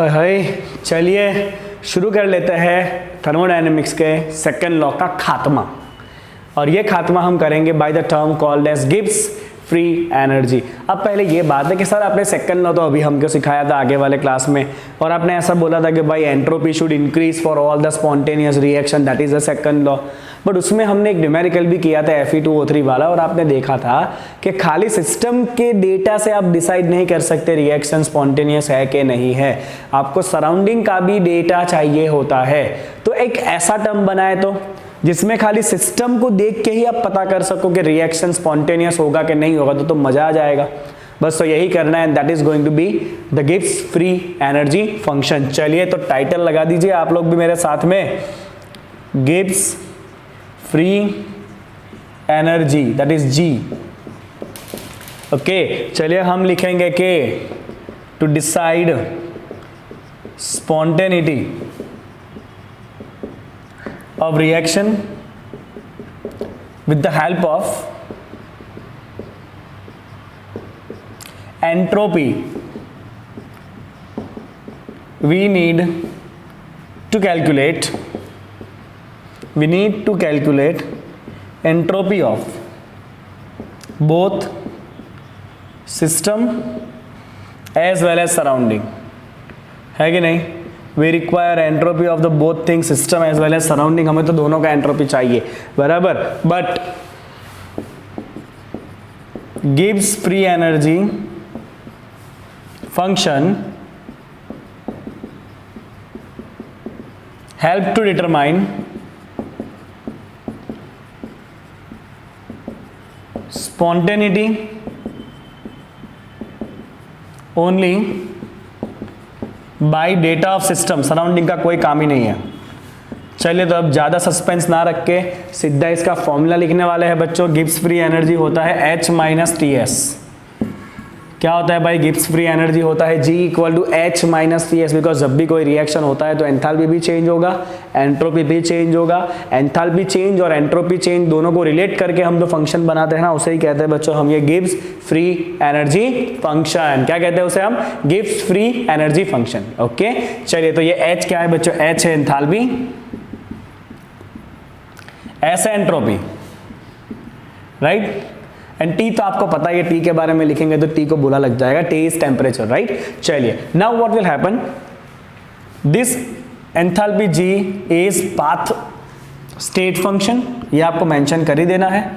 हाय चलिए शुरू कर लेते हैं थर्मोडायनेमिक्स के सेकंड लॉ का खात्मा। और ये खात्मा हम करेंगे by the term called as Gibbs free energy. अब पहले ये बात है कि सर आपने सेकंड लॉ तो अभी हमको सिखाया था आगे वाले क्लास में, और आपने ऐसा बोला था कि भाई entropy should increase for all the spontaneous reaction, that is the second law. But उसमें हमने एक न्यूमेरिकल भी किया था Fe2O3 वाला, और आपने देखा था कि खाली सिस्टम के डेटा से आप डिसाइड नहीं कर सकते रिएक्शन स्पॉन्टेनियस है कि नहीं है, आपको सराउंडिंग का भी डेटा चाहिए होता है। तो एक ऐसा टर्म बनाए तो जिसमें खाली सिस्टम को देख के ही आप पता कर सको कि रिएक्शन स्पॉन्टेनियस होगा कि नहीं होगा, तो मजा आ जाएगा। बस तो यही करना है, that is going to be the Gibbs free energy function. चलिए तो टाइटल लगा दीजिए आप लोग भी मेरे साथ में, Gibbs free energy, that is G. Okay चलिए हम लिखेंगे के to decide spontaneity of reaction with the help of entropy, we need to calculate entropy of both system as well as surrounding, है कि नहीं? We require entropy of the both things, system as well as surrounding। हमें तो दोनों का entropy चाहिए, बराबर। But Gibbs free energy function help to determine spontaneity only by data of system, surrounding का कोई काम ही नहीं है। चलिए तो अब ज़्यादा सस्पेंस ना रख के सीधा इसका फॉर्मूला लिखने वाले हैं बच्चों। गिब्स फ्री एनर्जी होता है H माइनस टी एस। क्या होता है भाई? गिब्स फ्री एनर्जी होता है G equal to H minus T S, because जब भी कोई रिएक्शन होता है तो एंथैल्पी भी चेंज होगा, एंट्रोपी भी चेंज होगा। एंथैल्पी चेंज और एंट्रोपी चेंज दोनों को रिलेट करके हम जो फंक्शन बनाते हैं ना, उसे ही कहते हैं बच्चों हम ये गिब्स फ्री एनर्जी फंक्शन। क्या कहते हैं उसे हम? Gibbs free energy function. Okay चलिए तो ये H क्या है बच्चों? H है एंथैल्पी, S है एंट्रोपी, राइट। एंड टी तो आपको पता है, टी के बारे में लिखेंगे तो टी को बुरा लग जाएगा, टी इज टेम्परेचर, राइट। चलिए now what will happen, this enthalpy G is path state function, ये आपको मेंशन कर ही देना है।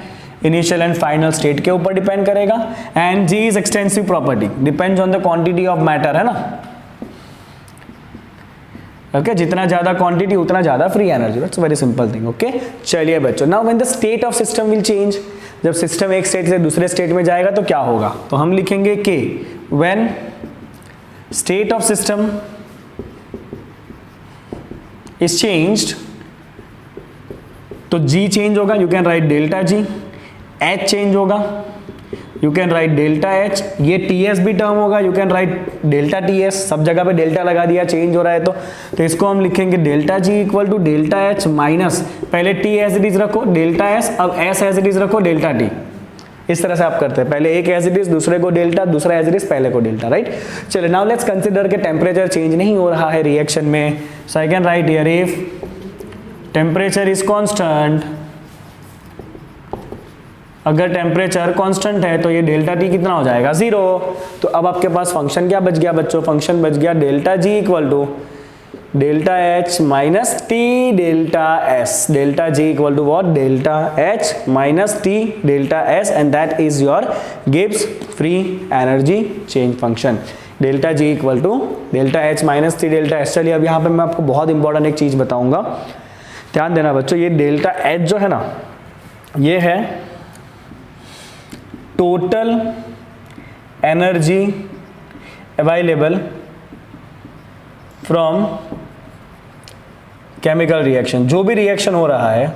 इनिशियल एंड फाइनल स्टेट के ऊपर डिपेंड करेगा। And G is extensive property, depends on the quantity of matter, है ना। ओके जितना ज्यादा क्वांटिटी उतना ज्यादा free energy, that's very simple thing. Okay चलिए बच्चों, now when the state of system will change, जब सिस्टम एक स्टेट से दूसरे स्टेट में जाएगा तो क्या होगा? तो हम लिखेंगे के when state of system is changed, तो जी चेंज होगा, you can write delta G. H change होगा, you can write delta H. ये टी एस भी टर्म होगा, you can write delta T S. सब जगह पे डेल्टा लगा दिया, चेंज हो रहा है तो इसको हम लिखेंगे delta G equal to delta H minus, पहले टी एज इट इज रखो डेल्टा एस, अब एस एज इट इज रखो डेल्टा टी। इस तरह से आप करते हैं, पहले एक एज इट इज, दूसरे को डेल्टा, दूसरा एज इट इज, पहले को डेल्टा, राइट। चलिए नाउ लेट्स कंसीडर के टेम्परेचर चेंज नहीं हो रहा है रिएक्शन में, so I can write here if temperature is constant. अगर टेम्परेचर कांस्टेंट है तो ये डेल्टा टी कितना हो जाएगा? 0। तो अब आपके पास फंक्शन क्या बच गया बच्चों? फंक्शन बच गया delta G equal to delta H minus T delta S. Delta G equal to what? Delta H minus T delta S, and that is your Gibbs free energy change function. Delta G equal to delta H minus T delta S. चलिए अब यहाँ पे मैं आपको बहुत important एक चीज बताऊंगा, ध्यान देना बच्चों। ये डेल्टा एच जो है ना, ये है total energy available from chemical reaction. जो भी रिएक्शन हो रहा है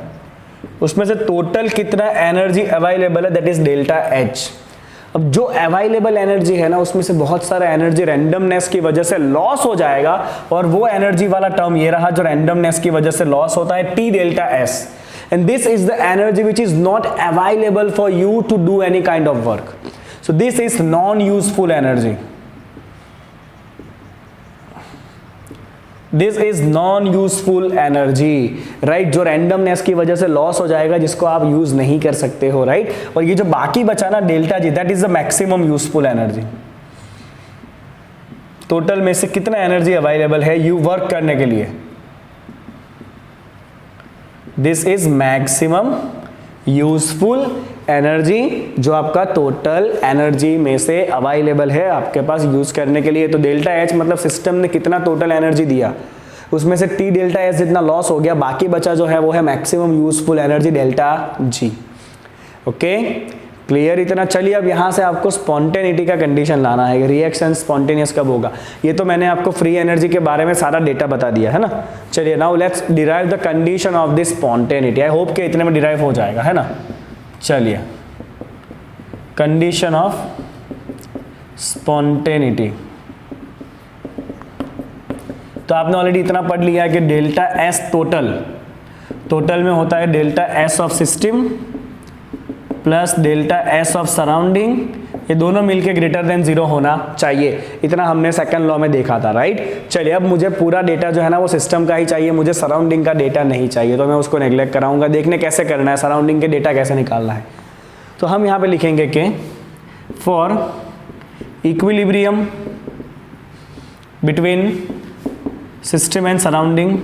उसमें से टोटल कितना एनर्जी अवेलेबल है, दैट इज डेल्टा एच। अब जो अवेलेबल एनर्जी है ना, उसमें से बहुत सारा एनर्जी रैंडमनेस की वजह से लॉस हो जाएगा, और वो एनर्जी वाला टर्म ये रहा जो रैंडमनेस की वजह से लॉस होता है, T delta S. And this is the energy which is not available for you to do any kind of work. So this is non-useful energy. This is non useful energy, right, जो randomness की वजह से loss हो जाएगा, जिसको आप use नहीं कर सकते हो, राइट। और ये जो बाकी बचा ना delta G, that is the maximum useful energy. Total में से कितना एनर्जी अवेलेबल है यू वर्क करने के लिए, this is maximum useful energy, जो आपका टोटल एनर्जी में से अवेलेबल है आपके पास यूज करने के लिए। तो डेल्टा एच मतलब सिस्टम ने कितना टोटल एनर्जी दिया, उसमें से टी डेल्टा एच जितना लॉस हो गया, बाकी बचा जो है वो है maximum useful energy delta G. Okay, clear इतना। चलिए अब यहाँ से आपको स्पॉन्टेनिटी का कंडीशन लाना है, रिएक्शन स्पॉन्टेनियस कब होगा। ये तो मैंने आपको फ्री एनर्जी के बारे में सारा डेटा बता दिया है ना। चलिए now let's derive the condition of this spontaneity. I hope कि इतने में डिराइव हो जाएगा, है ना। चलिए, कंडीशन ऑफ स्पॉन्टेनिटी, तो आपने ऑलरेडी इतना पढ़ लिया है कि डेल्टा एस टोटल में होता है delta S of system plus delta S of surrounding, ये दोनों मिलके ग्रेटर देन 0 होना चाहिए। इतना हमने सेकंड लॉ में देखा था, राइट। चलिए अब मुझे पूरा डेटा जो है ना वो सिस्टम का ही चाहिए, मुझे सराउंडिंग का डेटा नहीं चाहिए, तो मैं उसको नेग्लेक्ट कराऊंगा। देखने कैसे करना है, सराउंडिंग के डेटा कैसे निकालना है। तो हम यहाँ पे लिखेंगे कि for equilibrium between system and surrounding,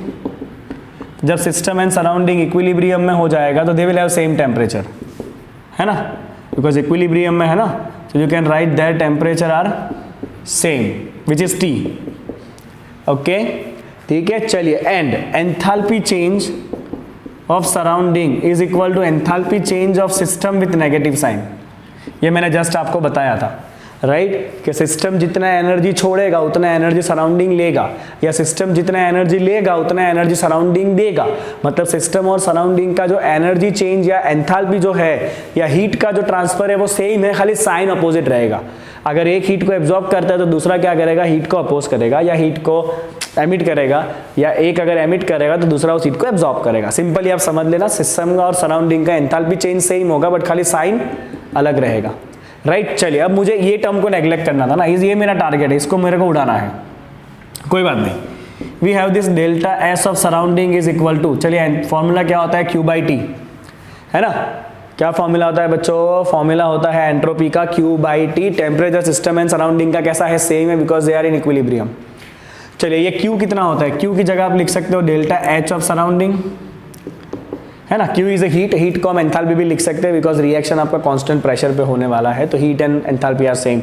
जब सिस्टम एंड सराउंडिंग इक्विलिब्रियम में हो जाएगा तो they will have same temperature, है ना, बिकॉज इक्विलिब्रियम में है ना, तो you can write that temperature are same which is T. Okay, ठीक है। चलिए, and enthalpy change of surrounding is equal to enthalpy change of system with negative sign. ये मैंने जस्ट आपको बताया था, राइट, कि सिस्टम जितना एनर्जी छोड़ेगा उतना एनर्जी सराउंडिंग लेगा, या सिस्टम जितना एनर्जी लेगा उतना एनर्जी सराउंडिंग देगा। मतलब सिस्टम और सराउंडिंग का जो एनर्जी चेंज या एंथैल्पी जो है या हीट का जो ट्रांसफर है वो सेम है, खाली साइन अपोजिट रहेगा। अगर एक हीट को एब्जॉर्ब करता है तो दूसरा क्या करेगा, हीट को अपोज करेगा या हीट को एमिट करेगा, या एक अगर एमिट करेगा तो दूसरा उस हीट को एब्जॉर्ब करेगा। सिंपली आप समझ लेना, सिस्टम का और सराउंडिंग का एंथैल्पी चेंज सेम होगा बट खाली साइन अलग रहेगा, राइट। चलिए अब मुझे ये टर्म को नेग्लेक्ट करना था ना, ये मेरा टारगेट है, इसको मेरे को उड़ाना है, कोई बात नहीं। We have this delta S of surrounding is equal to, चलिए फॉर्मूला क्या होता है, क्यू बाई टी, है ना। क्या फॉर्मूला होता है बच्चों, फॉर्मूला होता है एंट्रोपी का Q by T. Temperature system and surrounding का कैसा है, सेम है, because they are in equilibrium. चलिए ये क्यू कितना होता है, क्यू की जगह आप लिख सकते हो डेल्टा एच ऑफ सराउंडिंग, है ना। क्यू इज ए हीट को हम एंथैल्पी भी लिख सकते हैं बिकॉज रिएक्शन आपका कांस्टेंट प्रेशर पे होने वाला है, तो heat and enthalpy are same.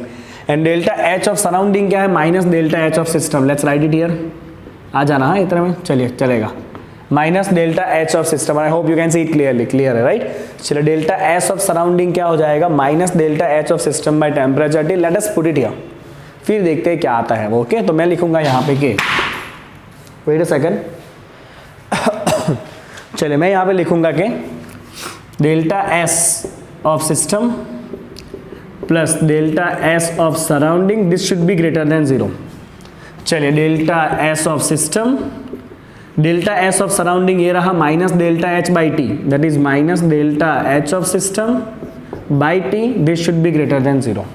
And delta H of surrounding क्या है, minus delta H of system. Let's write it here, आ जाना है इतना में, चलिए चलेगा, minus delta H of system. I hope you can see it clearly, clear है, राइट। चलिए डेल्टा एस ऑफ सराउंडिंग क्या हो जाएगा, minus delta H of system by temperature T. Let us put it here, फिर देखते हैं क्या आता है वो। ओके, तो मैं लिखूंगा यहाँ पे के, वेट अ सेकंड, चलिए मैं यहाँ पे लिखूंगा कि delta S of system plus delta S of surrounding, this should be greater than 0। चलिए delta S of system, delta S of surrounding ये रहा minus delta H by T, that is minus delta H of system by T, this should be greater than 0।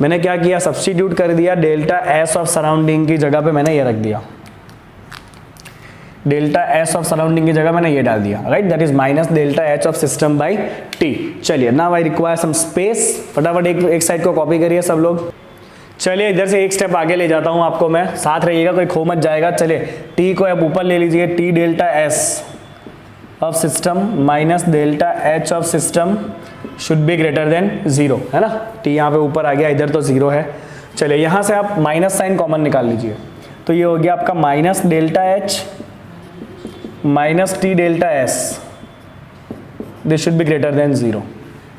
मैंने क्या किया, substitute कर दिया, delta S of surrounding की जगह पे मैंने ये रख दिया, डेल्टा एस ऑफ सराउंडिंग की जगह मैंने ये डाल दिया, right, that is minus delta H of system by T. चलिए now I require some space, फटाफट एक साइड को कॉपी करिए सब लोग। चलिए इधर से एक स्टेप आगे ले जाता हूं आपको मैं, साथ रहिएगा, कोई खो मत जाएगा। चलिए टी को आप ऊपर ले लीजिए, T delta S of system minus delta H of system should be greater than 0, है ना। टी यहाँ पे ऊपर आ गया, इधर तो 0 है। चलिए यहाँ से आप माइनस साइन कॉमन निकाल लीजिए, तो ये हो गया आपका minus delta H minus T delta S, this should be greater than 0।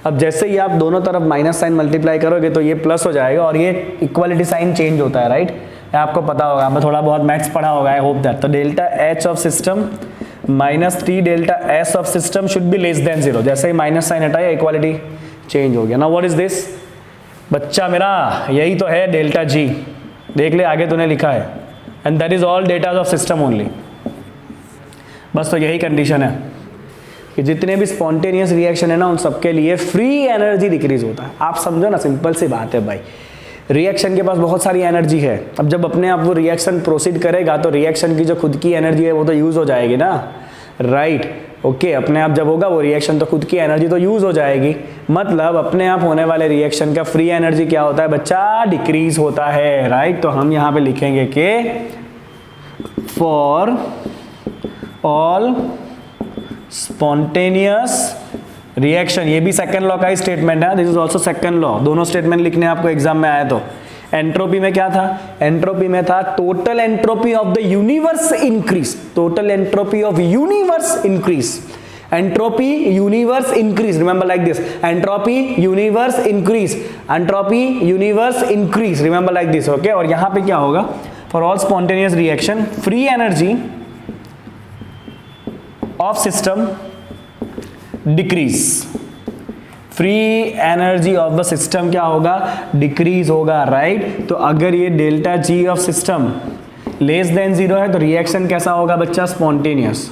अब जैसे ही आप दोनों तरफ माइनस साइन मल्टीप्लाई करोगे तो ये प्लस हो जाएगा और ये इक्वालिटी साइन चेंज होता है, राइट। आपको पता होगा, मैं थोड़ा बहुत मैथ्स पढ़ा होगा, आई होप दैट। तो delta H of system minus T delta S of system should be less than 0। जैसे ही माइनस साइन हटाया इक्वालिटी चेंज हो गया। नाउ व्हाट इज दिस बच्चा मेरा, यही तो है डेल्टा जी, देख ले आगे तूने लिखा है, and that is all data of system only. बस तो यही कंडीशन है कि जितने भी स्पॉन्टेनियस रिएक्शन है ना उन सबके लिए फ्री एनर्जी डिक्रीज होता है। आप समझो ना, सिंपल सी बात है भाई, रिएक्शन के पास बहुत सारी एनर्जी है। अब जब अपने आप वो रिएक्शन प्रोसीड करेगा तो रिएक्शन की जो खुद की एनर्जी है वो तो यूज हो जाएगी ना, राइट। ओके, अपने आप जब होगा वो रिएक्शन तो खुद की एनर्जी तो यूज हो जाएगी। मतलब अपने आप होने वाले रिएक्शन का फ्री एनर्जी क्या होता है बच्चा, डिक्रीज होता है, राइट। तो हम यहाँ पे लिखेंगे कि फॉर ऑल स्पॉन्टेनियस रिएक्शन, ये भी सेकंड लॉ का ही स्टेटमेंट है, this is also second law. दोनों स्टेटमेंट लिखने आपको एग्जाम में आया। तो एंट्रोपी में क्या था, एंट्रोपी में था total entropy of the universe increase, total entropy of universe increase, entropy universe increase, remember like this, entropy universe increase, entropy universe increase, remember like this, okay. और यहां पे क्या होगा, for all spontaneous reaction free energy of system decrease, free energy of the system क्या होगा, decrease होगा, right. तो अगर ये delta G of system less than zero है तो रिएक्शन कैसा होगा बच्चा, स्पॉन्टेनियस।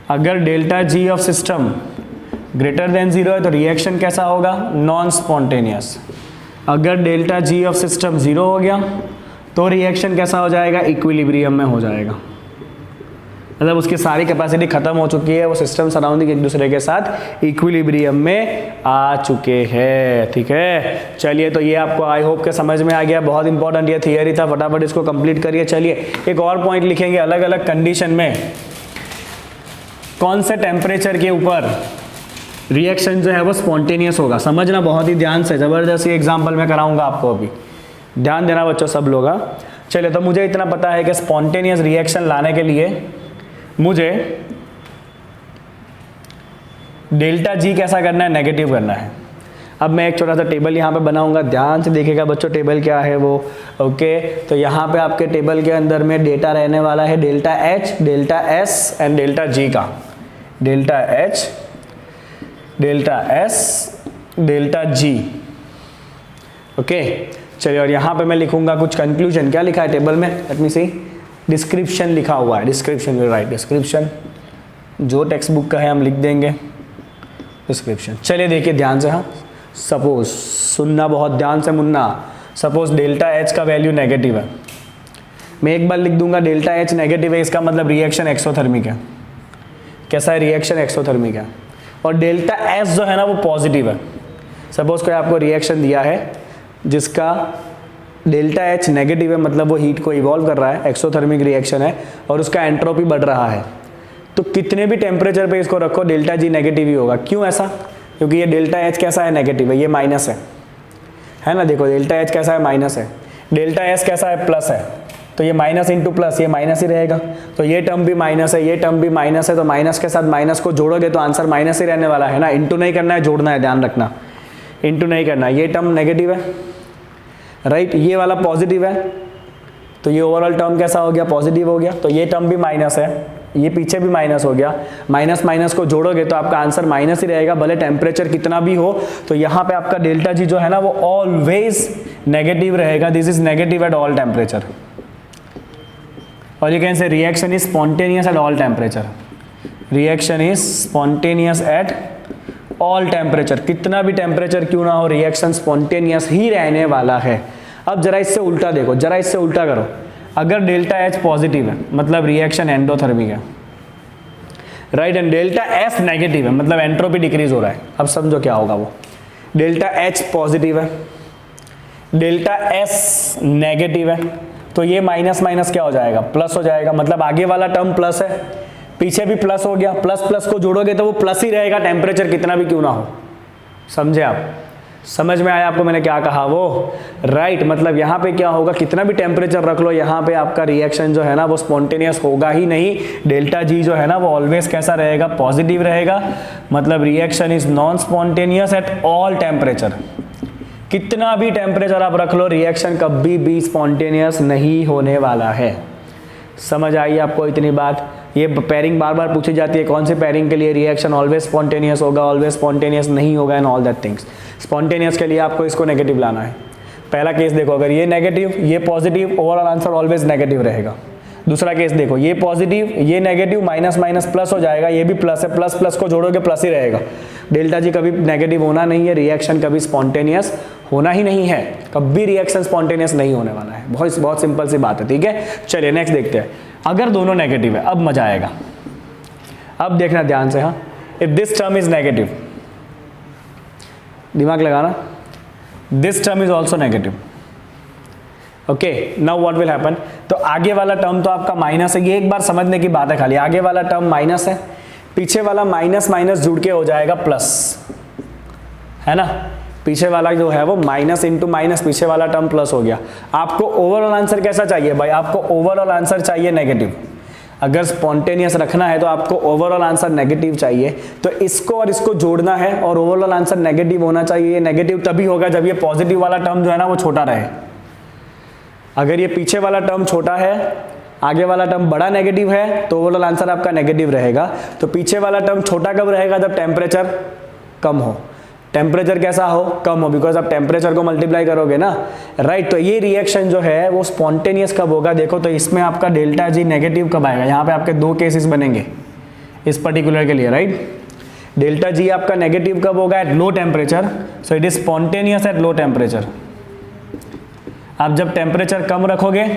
अगर delta G of system greater than zero है तो रिएक्शन कैसा होगा, नॉन स्पॉन्टेनियस। अगर delta G of system zero हो गया तो रिएक्शन कैसा हो जाएगा, इक्विलिब्रियम में हो जाएगा। मतलब उसकी सारी कैपेसिटी खत्म हो चुकी है, वो सिस्टम सराउंडिंग एक दूसरे के साथ इक्विलिब्रियम में आ चुके हैं, ठीक है। चलिए, तो ये आपको आई होप के समझ में आ गया, बहुत इंपॉर्टेंट ये थियरी था, फटाफट इसको कंप्लीट करिए। चलिए एक और पॉइंट लिखेंगे, अलग अलग कंडीशन में कौन से टेम्परेचर के ऊपर रिएक्शन जो है वो स्पॉन्टेनियस होगा। समझना बहुत ही ध्यान से, जबरदस्ती एग्जाम्पल में कराऊंगा आपको, अभी ध्यान देना बच्चों सब लोग। चलिए, तो मुझे इतना पता है कि स्पॉन्टेनियस रिएक्शन लाने के लिए मुझे डेल्टा जी कैसा करना है, नेगेटिव करना है। अब मैं एक छोटा सा टेबल यहाँ पे बनाऊंगा, ध्यान से देखिएगा बच्चों टेबल क्या है वो, ओके। तो यहाँ पे आपके टेबल के अंदर में डेटा रहने वाला है delta H, delta S and delta G का, delta H, delta S, delta G, okay. चलिए, और यहाँ पे मैं लिखूंगा कुछ कंक्लूजन। क्या लिखा है टेबल में, लेट मी सी, डिस्क्रिप्शन लिखा हुआ है, डिस्क्रिप्शन विल राइट डिस्क्रिप्शन, जो टेक्स्ट बुक का है हम लिख देंगे डिस्क्रिप्शन। चलिए देखिए ध्यान से, हाँ। सपोज, सुनना बहुत ध्यान से मुन्ना, सपोज डेल्टा एच का वैल्यू नेगेटिव है, मैं एक बार लिख दूंगा डेल्टा एच नेगेटिव है, इसका मतलब रिएक्शन एक्सोथर्मिक है। कैसा है, रिएक्शन एक्सोथर्मिक है। और डेल्टा एस जो है ना वो पॉजिटिव है। सपोज कोई आपको रिएक्शन दिया है जिसका डेल्टा एच नेगेटिव है, मतलब वो हीट को इवॉल्व कर रहा है, एक्सोथर्मिक रिएक्शन है, और उसका एंट्रोपी बढ़ रहा है, तो कितने भी टेम्परेचर पे इसको रखो डेल्टा जी नेगेटिव ही होगा। क्यों ऐसा, क्योंकि ये डेल्टा एच कैसा है, नेगेटिव है, ये माइनस है ना। देखो डेल्टा एच कैसा है, माइनस है, डेल्टा एस कैसा है, प्लस है, तो ये माइनस इंटू प्लस, ये माइनस ही रहेगा। तो ये टर्म भी माइनस है, ये टर्म भी माइनस है, तो माइनस के साथ माइनस को जोड़ोगे तो आंसर माइनस ही रहने वाला है ना। इंटू नहीं करना है, जोड़ना है, ध्यान रखना, इंटू नहीं करना। ये टर्म नेगेटिव है, राइट, ये वाला पॉजिटिव है, तो ये ओवरऑल टर्म कैसा हो गया, पॉजिटिव हो गया। तो ये टर्म भी माइनस है, ये पीछे भी माइनस हो गया, माइनस माइनस को जोड़ोगे तो आपका आंसर माइनस ही रहेगा, भले टेम्परेचर कितना भी हो। तो यहाँ पे आपका डेल्टा जी जो है ना वो ऑलवेज नेगेटिव रहेगा, this is negative at all temperature. और you can say reaction is spontaneous at all temperature, reaction is spontaneous at all temperature, कितना भी टेम्परेचर क्यों ना हो रिएक्शन स्पॉन्टेनियस ही रहने वाला है। अब जरा इससे उल्टा देखो, जरा इससे उल्टा करो, अगर डेल्टा एच पॉजिटिव है मतलब रिएक्शन एंडोथर्मिक है, right, and delta S negative है मतलब एंट्रोपी डिक्रीज हो रहा है। अब समझो क्या होगा, वो डेल्टा एच पॉजिटिव है, डेल्टा एस नेगेटिव है, तो ये माइनस माइनस क्या हो जाएगा, प्लस हो जाएगा, मतलब आगे वाला टर्म प्लस है, पीछे भी प्लस हो गया, प्लस प्लस को जोड़ोगे तो वो प्लस ही रहेगा, टेम्परेचर कितना भी क्यों ना हो। समझे आप, समझ में आया आपको मैंने क्या कहा वो, राइट। मतलब यहाँ पे क्या होगा, कितना भी टेम्परेचर रख लो, यहाँ पे आपका रिएक्शन जो है ना वो स्पॉन्टेनियस होगा ही नहीं। डेल्टा जी जो है ना वो ऑलवेज कैसा रहेगा, पॉजिटिव रहेगा, मतलब reaction is non spontaneous at all temperature. कितना भी टेम्परेचर आप रख लो, रिएक्शन कभी भी स्पॉन्टेनियस नहीं होने वाला है। समझ आई आपको इतनी बात। ये पेयरिंग बार बार पूछी जाती है, कौन से पेयरिंग के लिए रिएक्शन ऑलवेज स्पॉन्टेनियस होगा, ऑलवेज स्पॉन्टेनियस नहीं होगा, and all that things. Spontaneous के लिए आपको इसको नेगेटिव लाना है। पहला केस देखो, अगर ये नेगेटिव ये positive, overall answer always negative रहेगा। दूसरा केस देखो, ये पॉजिटिव ये नेगेटिव, माइनस माइनस प्लस हो जाएगा, ये भी प्लस है, प्लस प्लस को जोड़ोगे प्लस ही रहेगा। डेल्टा जी कभी नेगेटिव होना नहीं है, रिएक्शन कभी स्पॉन्टेनियस होना ही नहीं है, कभी रिएक्शन स्पॉन्टेनियस नहीं होने वाला है। बहुत बहुत सिंपल सी बात है, ठीक है। चलिए नेक्स्ट देखते हैं। अगर दोनों नेगेटिव है, अब मजा आएगा। अब देखना ध्यान से, हाँ, if this term is negative, दिमाग लगाना, this term is also negative, okay, now what will happen. तो आगे वाला टर्म तो आपका माइनस है, ये एक बार समझने की बात है खाली, आगे वाला टर्म माइनस है, पीछे वाला माइनस माइनस जुड़ के हो जाएगा प्लस, है ना। पीछे वाला जो है वो माइनस इंटू माइनस, पीछे वाला टर्म प्लस हो गया। आपको ओवरऑल आंसर कैसा चाहिए भाई? आपको ओवरऑल आंसर चाहिए नेगेटिव। अगर स्पॉन्टेनियस रखना है तो आपको ओवरऑल आंसर नेगेटिव चाहिए, तो इसको और इसको जोड़ना है और ओवरऑल आंसर नेगेटिव होना चाहिए। नेगेटिव तभी होगा जब ये पॉजिटिव वाला टर्म जो है ना वो छोटा रहे। अगर ये पीछे वाला टर्म छोटा है, आगे वाला टर्म बड़ा नेगेटिव है, तो ओवरऑल आंसर आपका नेगेटिव रहेगा। तो पीछे वाला टर्म छोटा कब रहेगा? जब टेम्परेचर कम हो। टेम्परेचर कैसा हो? कम हो, बिकॉज आप टेम्परेचर को मल्टीप्लाई करोगे ना, राइट। तो ये रिएक्शन जो है वो स्पॉन्टेनियस कब होगा? देखो तो इसमें आपका डेल्टा जी नेगेटिव कब आएगा? यहाँ पे आपके दो केसेस बनेंगे इस पर्टिकुलर के लिए, राइट। डेल्टा जी आपका नेगेटिव कब होगा? At low temperature, so it is spontaneous at low temperature. आप जब टेम्परेचर कम रखोगे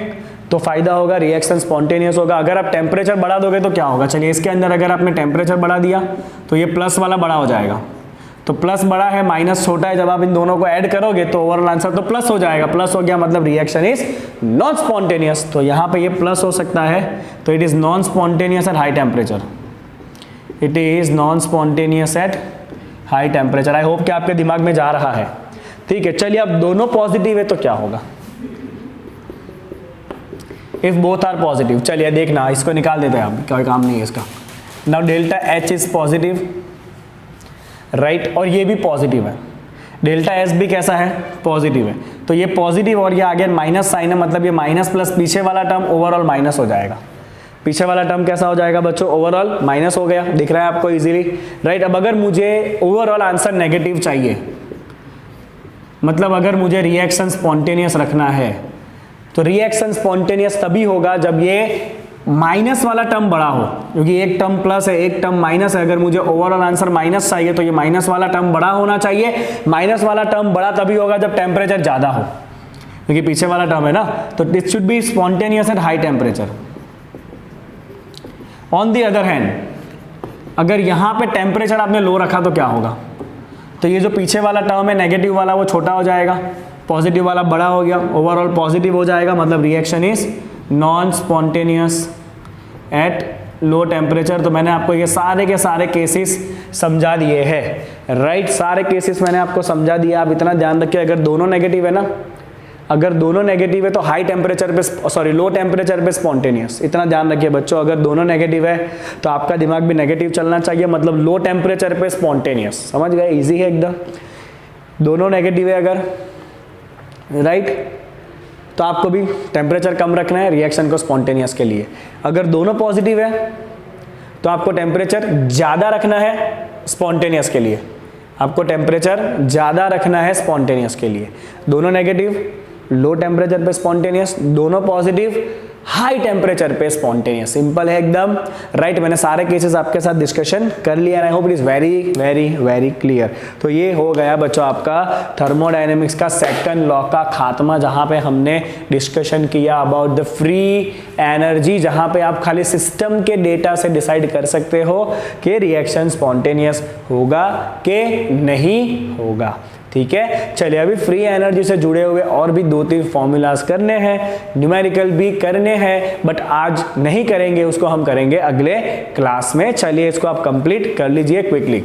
तो फायदा होगा, रिएक्शन स्पॉन्टेनियस होगा। अगर आप टेम्परेचर बढ़ा दोगे तो क्या होगा? चलिए इसके अंदर अगर आपने टेम्परेचर बढ़ा दिया तो ये प्लस वाला बड़ा हो जाएगा। तो प्लस बड़ा है, माइनस छोटा है, जब आप इन दोनों को ऐड करोगे तो ओवरऑल आंसर तो प्लस हो जाएगा। प्लस हो गया मतलब रिएक्शन इज नॉन स्पॉन्टेनियस। तो यहाँ पे ये प्लस हो सकता है, तो it is non spontaneous at high temperature. It is non spontaneous at high temperature. I hope कि आपके दिमाग में जा रहा है, ठीक है। चलिए अब दोनों पॉजिटिव है तो क्या होगा? इफ बोथ आर पॉजिटिव, चलिए देखना, इसको निकाल देते हैं, आप कोई काम नहीं है इसका। Now delta H is positive, right, और ये भी पॉजिटिव है। डेल्टा एस भी कैसा है? पॉजिटिव है। तो ये पॉजिटिव और ये आगे माइनस साइन है, मतलब ये माइनस प्लस पीछे वाला टर्म ओवरऑल माइनस हो जाएगा। पीछे वाला टर्म कैसा हो जाएगा बच्चों? ओवरऑल माइनस हो गया, दिख रहा है आपको इजीली, राइट। अब अगर मुझे ओवरऑल आंसर नेगेटिव चाहिए, मतलब अगर मुझे रिएक्शन स्पॉन्टेनियस रखना है, तो रिएक्शन स्पॉन्टेनियस तभी होगा जब ये माइनस वाला टर्म बड़ा हो, क्योंकि एक टर्म प्लस है एक टर्म माइनस है। अगर मुझे ओवरऑल आंसर माइनस चाहिए तो ये माइनस वाला टर्म बड़ा होना चाहिए। माइनस वाला टर्म बड़ा तभी होगा जब टेम्परेचर ज्यादा हो, क्योंकि पीछे वाला टर्म है ना। तो this should be spontaneous at high temperature. On the other hand, अगर यहां पे टेम्परेचर आपने लो रखा तो क्या होगा? तो ये जो पीछे वाला टर्म है नेगेटिव वाला वो छोटा हो जाएगा, पॉजिटिव वाला बड़ा हो गया, ओवरऑल पॉजिटिव हो जाएगा, मतलब reaction is non spontaneous at low temperature. तो मैंने आपको ये सारे के सारे केसेस समझा दिए हैं, राइट। सारे केसेस मैंने आपको समझा दिया। आप इतना ध्यान रखिए, अगर दोनों नेगेटिव है ना, अगर दोनों नेगेटिव है तो हाई टेम्परेचर पे, सॉरी लो टेम्परेचर पे स्पॉन्टेनियस। इतना ध्यान रखिए बच्चों, अगर दोनों नेगेटिव है तो आपका दिमाग भी नेगेटिव चलना चाहिए, मतलब लो टेम्परेचर पे स्पॉन्टेनियस। समझ गए? इजी है एकदम। दोनों नेगेटिव है अगर, राइट, तो आपको भी टेम्परेचर कम रखना है रिएक्शन को स्पॉन्टेनियस के लिए। अगर दोनों पॉजिटिव है तो आपको टेम्परेचर ज़्यादा रखना है स्पॉन्टेनियस के लिए। आपको टेम्परेचर ज़्यादा रखना है स्पॉन्टेनियस के लिए। दोनों नेगेटिव लो टेम्परेचर पे स्पॉन्टेनियस, दोनों पॉजिटिव हाई टेम्परेचर पे स्पॉन्टेनियस। सिंपल है एकदम, राइट। मैंने सारे केसेस आपके साथ डिस्कशन कर लिया है। I hope it is very very very clear. तो ये हो गया बच्चों आपका थर्मोडायनेमिक्स का सेकंड लॉ का खात्मा, जहां पे हमने डिस्कशन किया अबाउट द फ्री एनर्जी, जहां पे आप खाली सिस्टम के डेटा से डिसाइड कर सकते हो कि रिएक्शन स्पॉन्टेनियस होगा कि नहीं होगा, ठीक है। चलिए अभी फ्री एनर्जी से जुड़े हुए और भी 2-3 फॉर्मूलाज करने हैं, न्यूमेरिकल भी करने हैं, बट आज नहीं करेंगे, उसको हम करेंगे अगले क्लास में। चलिए इसको आप कंप्लीट कर लीजिए क्विकली।